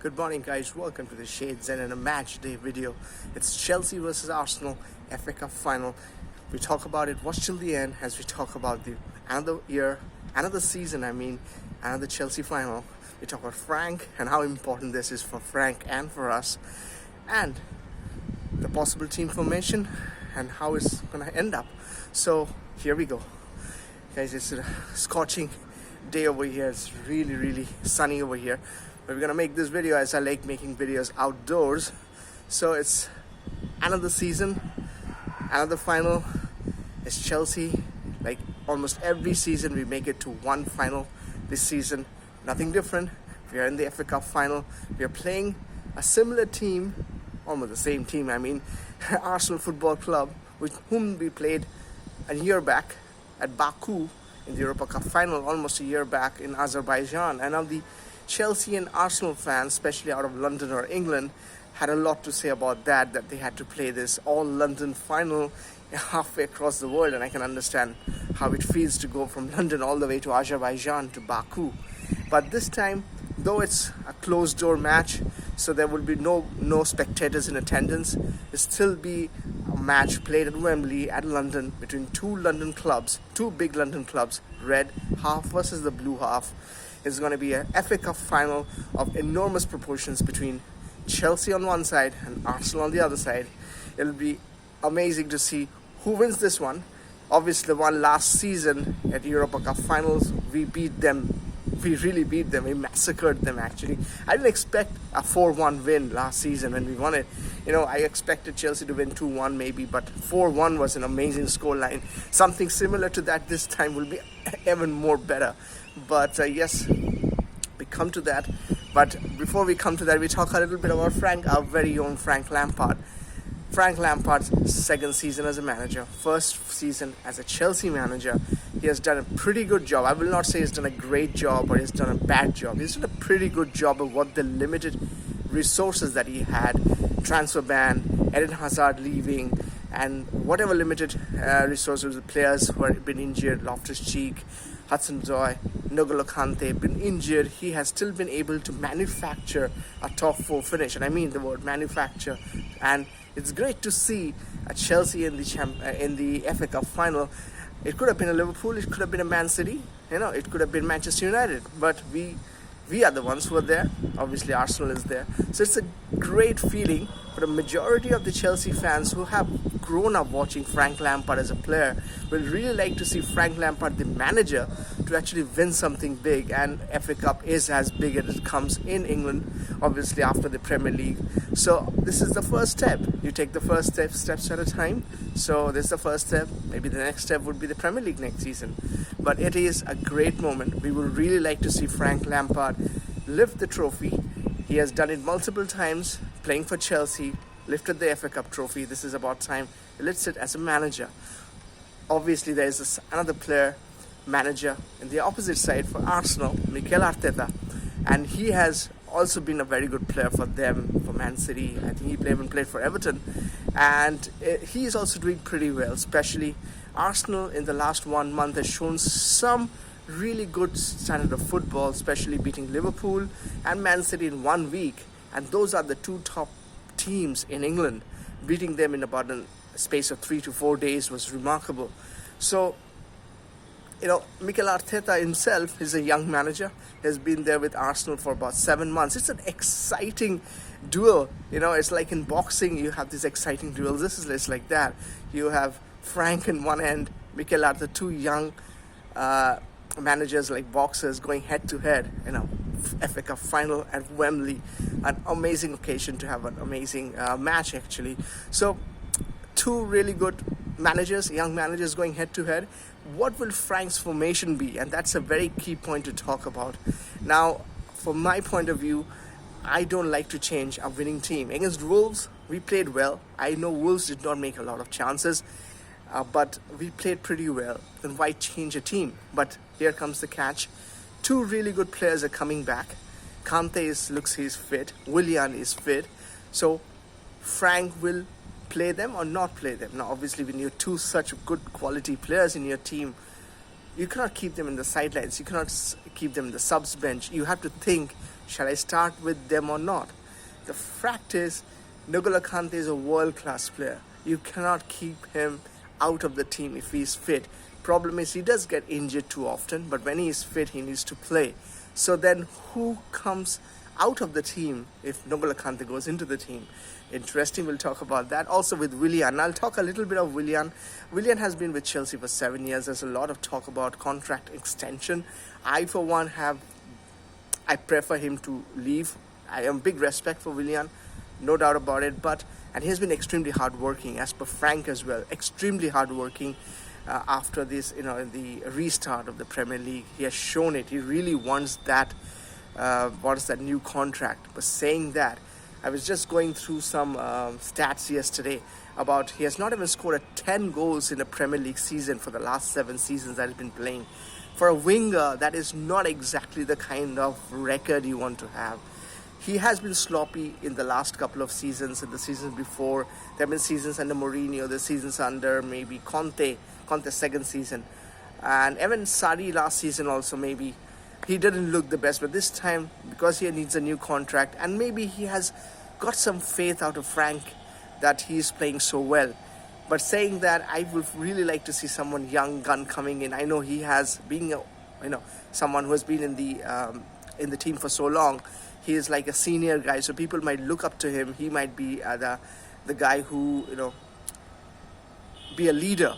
Good morning, guys. Welcome to the Shades and in a match day video. It's Chelsea versus Arsenal FA Cup final. We talk about it, watch till the end as we talk about the another season, another Chelsea final. We talk about Frank and how important this is for Frank and for us, and the possible team formation and how it's going to end up. So here we go. Guys, it's a scorching day over here. It's really sunny over here. But we're gonna make this video as I like making videos outdoors. So it's another season, another final. It's Chelsea. Like almost every season we make it to one final. This season, nothing different. We are in the FA Cup final. We are playing a similar team, almost the same team, Arsenal Football Club, with whom we played a year back at Baku in the Europa Cup final, almost a year back in Azerbaijan. And now the Chelsea and Arsenal fans, especially out of London or England, had a lot to say about that they had to play this all-London final halfway across the world. And I can understand how it feels to go from London all the way to Azerbaijan to Baku. But this time, though it's a closed-door match, so there will be no spectators in attendance, it'll still be a match played at Wembley at London between two big London clubs, red half versus the blue half. It's going to be a FA Cup final of enormous proportions between Chelsea on one side and Arsenal on the other side. It'll be amazing to see who wins this one. Obviously, the one last season at Europa Cup finals, we beat them. We really beat them. We massacred them, actually. I didn't expect a 4-1 win last season when we won it. I expected Chelsea to win 2-1 maybe, but 4-1 was an amazing scoreline. Something similar to that this time will be even more better. But yes, we come to that. But before we come to that, we talk a little bit about Frank, our very own Frank Lampard. Frank Lampard's second season as a manager, first season as a Chelsea manager. He has done a pretty good job. I will not say he's done a great job or he's done a bad job. He's done a pretty good job of what the limited resources that he had, transfer ban, Eden Hazard leaving, and whatever limited resources, the players who have been injured, Loftus-Cheek, Hudson-Odoi, N'Golo Kante, been injured, he has still been able to manufacture a top four finish. And I mean the word manufacture. And it's great to see a Chelsea in the FA Cup final. It could have been a Liverpool, it could have been a Man City, it could have been Manchester United. But we are the ones who are there. Obviously, Arsenal is there. So it's a great feeling for the majority of the Chelsea fans who have grown up watching Frank Lampard as a player. Will really like to see Frank Lampard, the manager, to actually win something big. And FA Cup is as big as it comes in England, obviously after the Premier League. So this is the first step. You take the first steps at a time. So this is the first step. Maybe the next step would be the Premier League next season. But it is a great moment. We would really like to see Frank Lampard lift the trophy. He has done it multiple times, playing for Chelsea, lifted the FA Cup trophy. This is about time he lifts it as a manager. Obviously, there is another manager in the opposite side for Arsenal, Mikael Arteta, and he has also been a very good player for them, for Man City. I think he played for Everton, and he is also doing pretty well. Especially Arsenal in the last 1 month has shown some really good standard of football, especially beating Liverpool and Man City in 1 week. And those are the two top teams in England. Beating them in about a space of 3 to 4 days was remarkable. So, Mikael Arteta himself is a young manager. He has been there with Arsenal for about 7 months. It's an exciting duel. It's like in boxing, you have these exciting duels. This is less like that. You have Frank in one end, Mikael Arteta, two young managers like boxers going head to head in a FA Cup final at Wembley. An amazing occasion to have an amazing match, actually. So two really good managers, young managers going head to head. What will Frank's formation be? And that's a very key point to talk about. Now, from my point of view, I don't like to change a winning team. Against Wolves, we played well. I know Wolves did not make a lot of chances, but we played pretty well. Then why change a team? But here comes the catch. Two really good players are coming back. Kante looks he's fit. Willian is fit. So Frank will play them or not play them. Now, obviously, when you have two such good quality players in your team, you cannot keep them in the sidelines. You cannot keep them in the subs bench. You have to think Shall I start with them or not? The fact is, N'Golo Kante is a world-class player. You cannot keep him out of the team if he's fit. Problem is, he does get injured too often, but when he is fit, he needs to play. So then who comes out of the team if N'Golo Kante goes into the team? Interesting, we'll talk about that. Also with Willian, I'll talk a little bit of Willian. Willian has been with Chelsea for 7 years. There's a lot of talk about contract extension. I, for one, I prefer him to leave. I am big respect for Willian, no doubt about it. And he has been extremely hardworking, as per Frank as well. Extremely hardworking. After this, the restart of the Premier League, he has shown it. He really wants that new contract. But saying that, I was just going through some stats yesterday about he has not even scored 10 goals in a Premier League season for the last 7 seasons that he's been playing. For a winger, that is not exactly the kind of record you want to have. He has been sloppy in the last couple of seasons, and the seasons before. There have been seasons under Mourinho, the seasons under maybe Conte's second season. And even Sarri last season also, maybe. He didn't look the best, but this time, because he needs a new contract, and maybe he has got some faith out of Frank that he's playing so well. But saying that, I would really like to see someone young gun coming in. I know he has, being someone who has been in the team for so long, he is like a senior guy, so people might look up to him. He might be the guy who, be a leader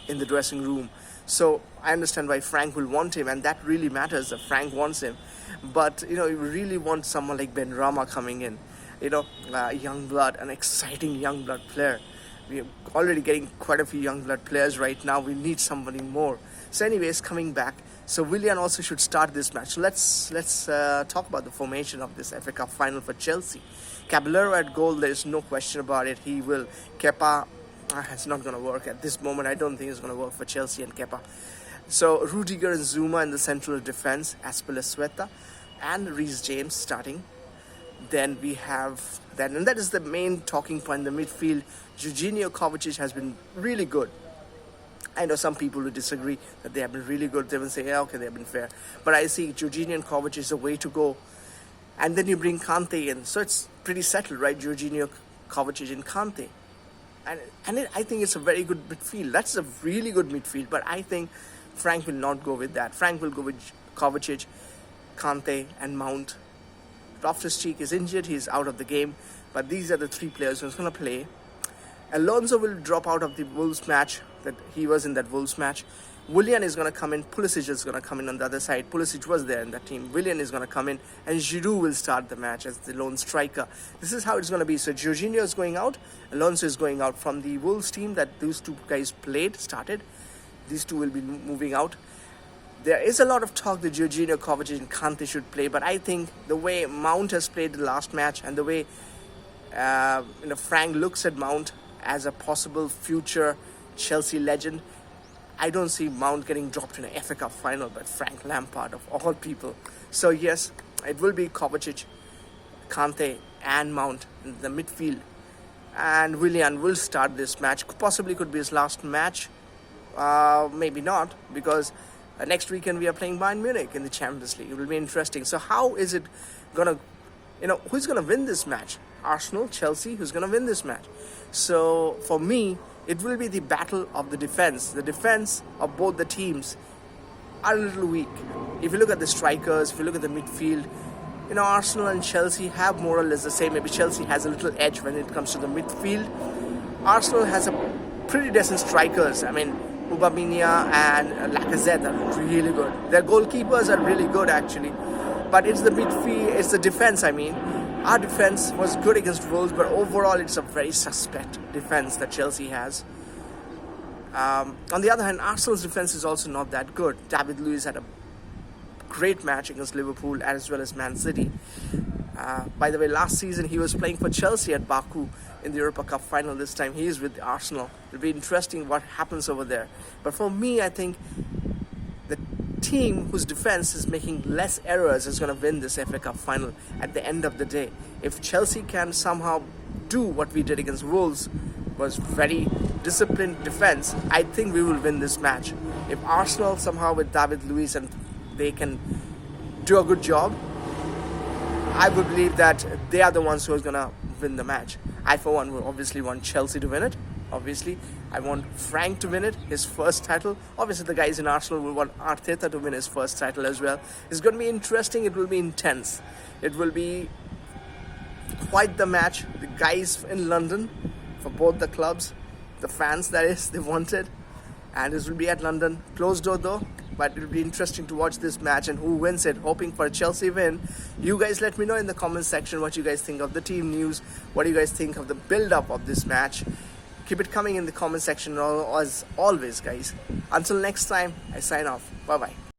in the dressing room. So I understand why Frank will want him, and that really matters that Frank wants him. But, you really want someone like Ben Rama coming in. Young blood, an exciting young blood player. We are already getting quite a few young blood players right now. We need somebody more. So anyways, coming back. So Willian also should start this match. So let's talk about the formation of this FA Cup final for Chelsea. Caballero at goal, there is no question about it. He will. Kepa, it's not going to work at this moment. I don't think it's going to work for Chelsea and Kepa. So Rudiger and Zuma in the central defense, Azpilicueta and Reece James starting. Then we have and that is the main talking point in the midfield. Jorginho, Kovacic has been really good. I know some people who disagree that they have been really good. They will say, yeah, okay, they have been fair. But I see Jorginho and Kovacic is the way to go. And then you bring Kante in. So it's pretty settled, right? Jorginho, Kovacic and Kante. I think it's a very good midfield. That's a really good midfield. But I think Frank will not go with that. Frank will go with Kovacic, Kante and Mount. Loftus-Cheek is injured. He's out of the game. But these are the 3 players who's going to play. Alonso will drop out of the Wolves match. That he was in that Wolves match. Willian is going to come in. Pulisic is going to come in on the other side. Pulisic was there in that team. Willian is going to come in. And Giroud will start the match as the lone striker. This is how it's going to be. So Jorginho is going out. Alonso is going out from the Wolves team that those 2 guys started. These 2 will be moving out. There is a lot of talk that Jorginho, Kovacic and Kante should play. But I think the way Mount has played the last match and the way Frank looks at Mount as a possible future Chelsea legend, I don't see Mount getting dropped in an FA Cup final by Frank Lampard of all people. So yes, it will be Kovacic, Kante and Mount in the midfield. And Willian will start this match. Possibly could be his last match. Maybe not, because next weekend we are playing Bayern Munich in the Champions League. It will be interesting. So how is it going to, who's going to win this match? Arsenal, Chelsea, who's going to win this match? So for me, it will be the battle of the defense. The defense of both the teams are a little weak. If you look at the strikers, if you look at the midfield, Arsenal and Chelsea have more or less the same. Maybe Chelsea has a little edge when it comes to the midfield. Arsenal has a pretty decent strikers. I mean, Aubameyang and Lacazette are really good. Their goalkeepers are really good, actually. But it's the midfield, it's the defense, I mean. Our defense was good against Wolves, but overall it's a very suspect defense that Chelsea has. On the other hand, Arsenal's defense is also not that good. David Luiz had a great match against Liverpool as well as Man City. By the way, last season he was playing for Chelsea at Baku in the Europa Cup final. This time he is with Arsenal. It'll be interesting what happens over there. But for me, I think the team whose defense is making less errors is going to win this FA Cup final at the end of the day. If Chelsea can somehow do what we did against Wolves, was very disciplined defense, I think we will win this match. If Arsenal somehow with David Luiz and they can do a good job, I would believe that they are the ones who are going to win the match. I, for one, will obviously want Chelsea to win it. Obviously, I want Frank to win it, his first title. Obviously, the guys in Arsenal will want Arteta to win his first title as well. It's going to be interesting. It will be intense. It will be quite the match. The guys in London, for both the clubs, the fans that is, they wanted. And this will be at London. Closed door though. But it will be interesting to watch this match and who wins it. Hoping for a Chelsea win. You guys let me know in the comment section what you guys think of the team news. What do you guys think of the build-up of this match? Keep it coming in the comment section as always, guys. Until next time, I sign off. Bye-bye.